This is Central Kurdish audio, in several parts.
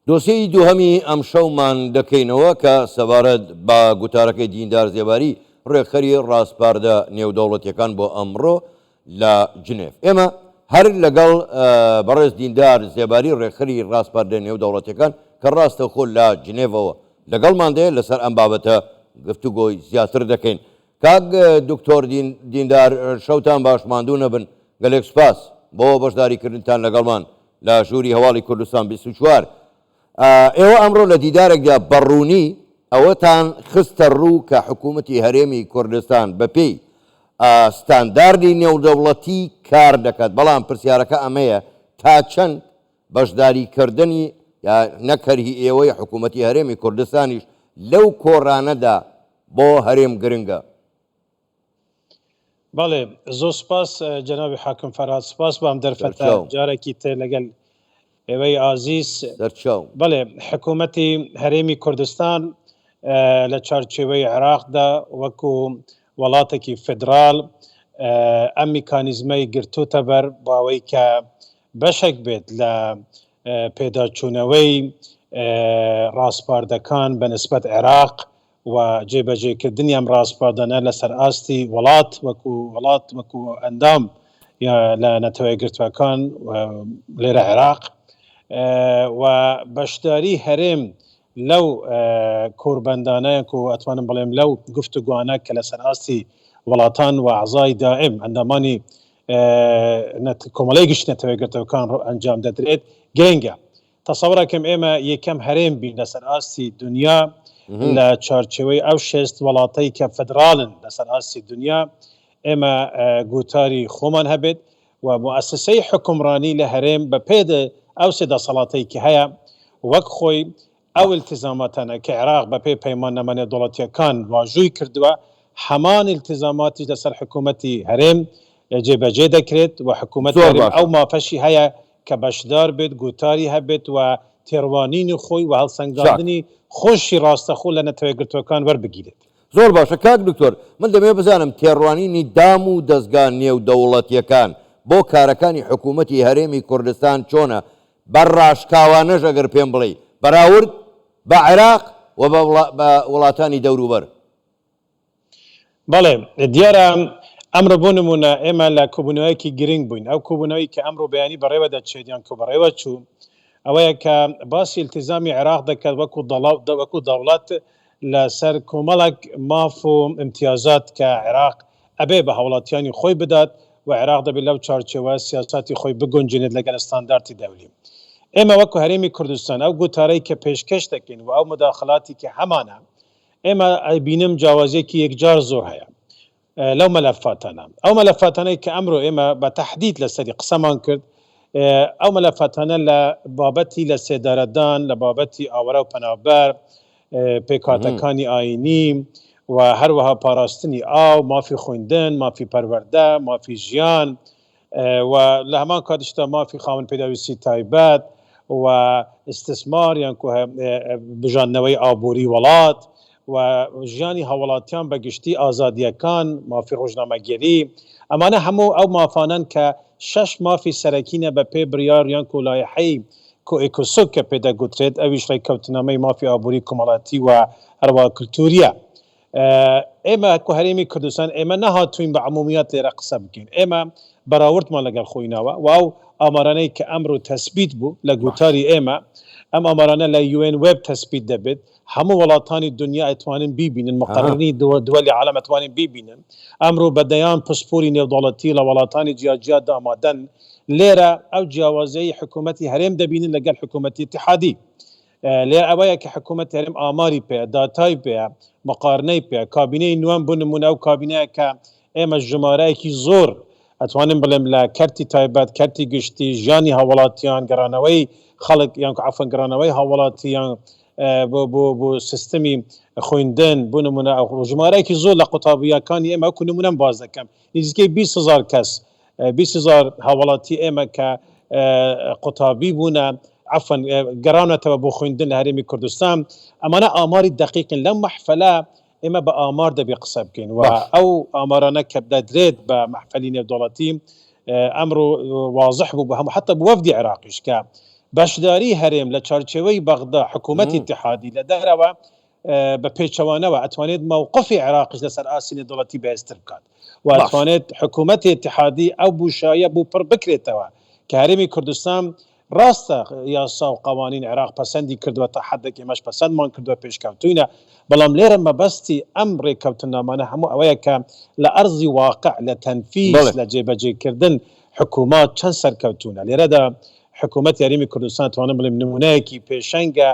دۆسیی دووهەمی ئەم شەومان دەکەینەوە کە سەبارەت بە گوتارەکەی دیندار زێباری ڕێکخەری ڕاستپاردە نێودەوڵەتیەکان بۆ ئەمڕۆ لە جنێف. ئێمە هەر لەگەڵ بەڕێز دیندار زێباری ڕێکخەری ڕاستپاردە نێودەوڵەتیەکان کە ڕاستە خۆ لە جنێڤەوە لەگەڵمان دێ لەسەر ئەم بابەتە گفتوگۆی زیاتر دەکەین. کاک دکتۆر دیندار شەوتان باش ماندوو نەبن، گەلێک سوپاس بۆ بەشداریکردنتان لەگەڵمان لە ژووری هەواڵی کوردستان 24. ئێوە ئەمڕۆ لە دیدارێکدا بەڕوونی ئەوەتان خستە ڕوو کە حکوومەتی هەرێمی کوردستان بەپێی ستانداردی نێودەوڵەتی کار دەکات، بەڵام پرسیارەکە ئەمەیە تا چەند بەشداریکردنی یا نەکەرهی ئێوەی حکوومەتی هەرێمی کوردستانیش لەو کۆڕانەدا بۆ هەرێم گرنگە. بەڵێ زۆر سپاس جەنابی حاکم فەرهاد، سپاس بام دەرفەتە جارێکی تر لەگەڵ ئێوەی ئازیز. بەڵێ حکوومەتی هەرێمی کوردستان لە چارچێوەی عێراقدا وەکو وڵاتێکی فدرال ئەم میکانیزمەی گرتوتە بەر بۆ ئەوەی کە بەشێک بێت لە پێداچوونەوەی ڕاستپاردەکان بە نسبەت عێراق و جێبەجێکردنی ئەم ڕاستپاردانە لەسەر ئاستی وڵات وەکو ئەندام لە نەتەوەی گرتوەکان لێرە عێراق و بەشداری هەرێم لەو کۆربەندانەیە و ئەتوانم بڵێم لەو گفتوگوانە کە لەسەر ئاستی وڵاتان و عەزای دائم ئەندامانی کۆمەڵەی گشت نەتەوەی گرتوەکان ئەنجام دەدرێت گرنگە. تەسەوڕەکەم ئێمە یەکەم هەرێم بین لەسەر ئاستی دنیا لە چارچێوەی ئەو شێست وڵاتەی کە فدرالن لەسەر ئاستی دنیا، ئێمە گوتاری خۆمان هەبێت و مؤسسەی حکومڕانی لە هەرێم بە پێدە ئەو سێ دەسەڵاتەی کە هەیە وەک خۆی ئەو التزاماتانە کە عێراق بە پێی پەیماننامە نێودەوڵەتیەکان واژووی کردووە هەمان التزاماتی لەسەر حکوومەتی هەرێم جێبەجێ دەکرێت و حکوومەتی هەرێم ئەو مافەشی هەیە کە بەشدار بێت، گوتاری هەبێت و تێڕوانینی خۆی و هەڵسەنگاندنی خۆشی ڕاستەخۆ لە نەتەوەی گرتوەکان وەربگیرێت. زۆر باشە کاک دکتۆر، من دەمێ بزانم تێڕوانینی دام و دەستگا نێودەوڵەتیەکان بۆ کارەکانی حکوومەتی هەرێمی کوردستان چۆنە بە ڕاشکاوانەش ئەگەر پێم بڵێ بەراورد بە عێراق و بە وڵاتانی دەوروبەر؟ بەڵێ دیارە ئەمڕۆ بۆ نمونە ئێمە لە کۆبوونەوەیەکی گرنگ بووین. ئەو کۆبوونەوەی کە ئەمڕۆ بەیانی بەڕێوە دەچێت کە بەڕێوە چوو ئەوەیە کە باسی التزامی عێراق دەکات وەکو دەوڵەت لەسەر کۆمەڵک ماف و امتیازات کە عێراق ئەبێ بە هاوڵاتیانی خۆی بدات و عێراق دەبێت لەو چارچێوە سیاساتی خۆی بگونجێنێت لەگەڵ ستانداردی دەولی. ئێمە وەکو هەرێمی کوردستان ئەو گوتارەی کە پێشکەش دەکەین و ئەو مداخلاتی کە هەمانە ئێمە بینم جیاوازیەکی یەکجار زۆر هەیە لەو مەلەفاتانە. ئەو مەلەفاتانەی کە ئەمڕۆ ئێمە بە تەحدید لەسەری قسەمان کرد، ئەو مەلەفاتانە لە بابەتی لە سێدارەدان، لە بابەتی ئاوەرە و پەنابەر، پێکاتەکانی ئاینی و هەروەها پاراستنی ئاو، مافی خوێندن، مافی پەروەردە، مافی ژیان و لە هەمان کاتیشدا مافی خاوەن پێداویستی تایبەت و استثمار یان بژاندنەوەی ئابووری وڵات و ژیانی هاوڵاتیان بە گشتی ئازادیەکان، مافی ڕۆژنامەگەری، ئەمانە هەموو ئەو مافانن کە 6 مافی سەرەکینە بە پێ بڕیار یان کۆلایحەی ئێکۆسۆک کە پێدەگوترێت، ئەویش ڕێککەوتنامەی مافی ئابووری کۆمەڵاتی و هەروە کولتوریە. ئێمە کو هەرێمی کوردستان ئێمە نەهاتوین بە عمومیات لێرە قسە بکەین، ئێمە بەراوردمان لەگەڵ خۆینەوە و ئەو ئامارانەی کە ئەمڕۆ تەسبیت بوو لە گوتاری ئێمە، ئەم ئامارانە لە UN وێب تەسبیت دەبێت، هەموو وڵاتانی دنیا ئەتوانن بیبینن، مقرڕنی دووەلی عالەم ئەتوانن بیبینن. ئەمڕۆ بەدەیان پسپۆری نێودەوڵەتی لە وڵاتانی جیاجیا دامادەن. لێرە ئەو جیاوازەی حکوومەتی هەرێم دەبینن لەگەڵ حکوومەتی اتحادی. لێرە ئەوەیە کە حکوومەتی هەرێم ئاماری پێ، داتای پێ، مقارنەی پێ، کابینەی نوێن بوو نمونە ئەو کابینەیە کە ئێمە ژمارەیەکی زۆر ئەتوانم بڵێم لە کەرتی تایبەت، کەرتی گشتی، ژیانی هاوڵاتیان، گەرانەوەی خەڵک یان عەفوەن گەرانەوەی هاوڵاتیان بۆ سیستمی خوێندن بوو نمونە ئەو ژمارەیەکی زۆر لە قوتابیەکانی ئێمە وەکو نمونەم باز دەکەم، نزیکەی 20,000 کەس 20,000 هاوڵاتی ئێمە کە قوتابی بوونە عەفوەن گەڕانەتەوە بۆ خوێندن لە هەرێمی کوردستان. ئەمانە ئاماری دەقیقن. لەم مەحفەلە ئێمە بە ئامار دەبێ قسە بکەین و ئەو ئامارانە کە دەدرێت بە مەحفەلی نێودەوڵەتی ئەمڕۆ واضح بوو بە هەموو حتا بە وەفدی عێراقیش کە بەشداری هەرێم لە چارچێوەی بەغدا حکوومەتی اتحادی لە دەرەوە بە پێچەوانەوە ئەتوانێت مووقفی عێراقیش لەسەر ئاستی نێودەوڵەتی بەهێزتر بکات و ئەتوانێت حکوومەتی اتحادی ئەو بوشایە بوو پڕ بکرێتەوە کە هەرێمی کوردستان ڕاستە یاسا و قوانین عێراق پەسەندی کردووە تا حدێک ئێمەش پەسەندمان کردووە پێشکەوتوینە بەڵام لێرە مەبەستی ئەم ڕێککەوتنامانە هەموو ئەوەیە کە لە ئەرزی واقع لە تەنفیز لە جێبەجێکردن حکوومات چەند سەرکەوتونە لێرەدا حکوومەت یاریمی کوردستان توانم بڵێم نمونەیەکی پێشەنگە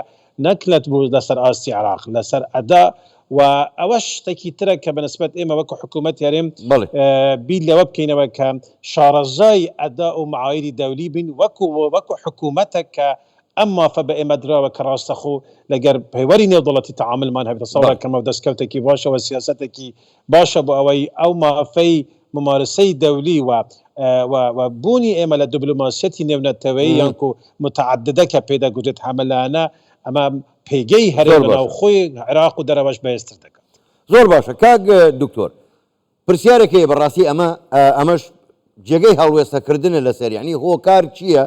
نەکلت بوو لەسەر ئاستی عێراق لەسەر ئەدا و ئەوەش شتێکی ترە کە بەنسبەت ئێمە وەکو حکوومەت یاریم بیر لەوە بکەینەوە کە شارەزای ئەدا و معایری دەولی بین وەکو حکوومەتە کە ئەم مافە بە ئێمە دراوە کە ڕاستەخۆ لەگەر پەیوەری نێودەوڵەتی تەعاملمان هەبێتە سەوڕەکەمە و دەستکەوتێکی باشە و سیاسەتێکی باشە بۆ ئەوەی ئەو مافەی ممارسەی دەولی و بوونی ئێمە لە دیبلۆماسیەتی نێونەتەوەیی یانکو متعددە کە پێدا گوتێت هەمەلانە ئەمە پێگەی هەرێم بەناوخۆی عێراق و دەرەوەش بەهێزتر دەکات. زۆر باشە کاک دکتۆر پرسیارێکی بەڕاستی ئەمەش جێگەی هەڵوێستەکردنە لەسەر یعنی هۆکار چییە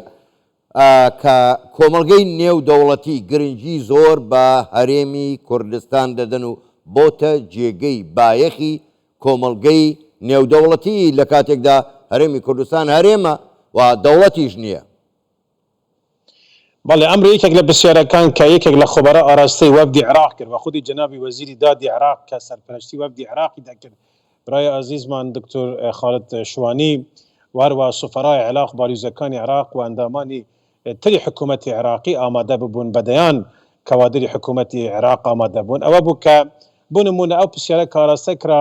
کە کۆمەڵگەی نێودەوڵەتی گرنگی زۆر بە هەرێمی کوردستان دەدەن و بۆتە جێگەی بایەخی کۆمەڵگەی نێودەوڵەتی لە کاتێکدا هەرێمی کوردستان هەرێمە و دەوڵەتیش نییە. بەڵێ ئەمر یەکێک لە پرسیارەکان کە یەکێک لە خۆبەرە ئاراستەی وەفدی عێراق کرد و خودی جەنابی وەزیری دادی عێراق کە سەرپەرشتی وەفدی عێراقی دەکرد برای عەزیزمان دکتۆر خالد شوانی و هەروە سوفەرای عێراق باریزەکانی عێراق و ئەندامانی تری حکوومەتی عێراقی ئامادە ببوون بەدەیان کەوادری حکوومەتی عێراق ئامادە بوون ئەوە بوو کە بۆ نمونە ئەو پرسیارە کە ئاراستە کرا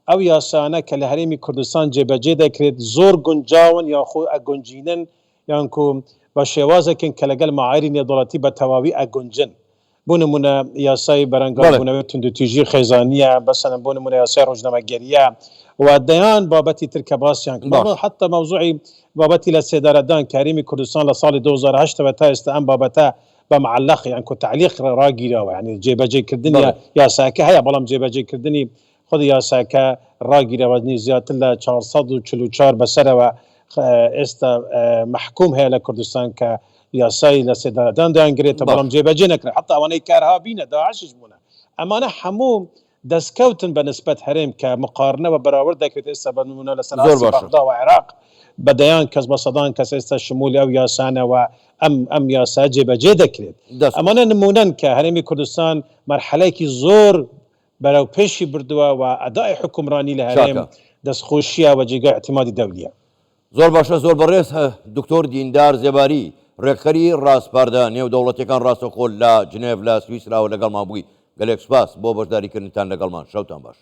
ئەو یاسانە کە لە هەرێمی کوردستان جێبەجێ دەکرێت زۆر گونجاون یاخۆ ئەگونجینن یانکو بە شێوازێکن کە لەگەڵ معایری نێودەوڵەتی بە تەواوی ئەگونجن بۆ نمونە یاسای بەرەنگاربوونەوەی توندوتیژی خێزانیە بەسەرەن بۆ نمونە یاسای ڕۆژنامەگەریە و دەیان بابەتی تر کە باسییان کرد حتا مەوزوعی بابەتی لە سێدارەدان کە هەرێمی کوردستان لە ساڵی 2008 تا ئێستا ئەم بابەتە بە معلق یانکو تعلیق ڕاگیرەوە یعنی جێبەجێکردنی یاساکە هەیە بەڵام جێبەجێکردنی خودی یاساکە ڕاگیرەوە زیاتر لە 444 بەسەرەوە ئێستا محکوم هەیە لە کوردستان کە یاسایی لە سێدارەدان دەیانگرێتە بەڵام جێبەجێ نەکرێت حتا ئەوانەی کارها بینە داعشش بوونە ئەمانە هەموو دەستکەوتن بە نسبەت هەرێم کە مقارنەوە بەراورد دەکرێت ئێستا بە نمونە لەسەر ئاستی بەغدا و عێراق بەدەیان کەس بە سەدان کەس ئێستا شمولی ئەو یاسانەوە ئەم یاسا جێبەجێ دەکرێت ئەمانە نمونەن کە هەرێمی کوردستان مەرحەلەیەکی زۆر بەرەو پێشی بردووە و ئەدای حکومڕانی لە هەرێم دەستخۆشیە و جێگای اعتیمادی دەولیە. زۆر باشە زۆر بەڕێز دکتۆر دیندار زێباری ڕێکخەری ڕاستپاردە نێودەوڵەتیەکان ڕاستەخۆ لە جنێڤ لە سویسراوە لەگەڵمان بووی گەلێک سوپاس بۆ بەشداریکردنتان لەگەڵمان شەوتان باش.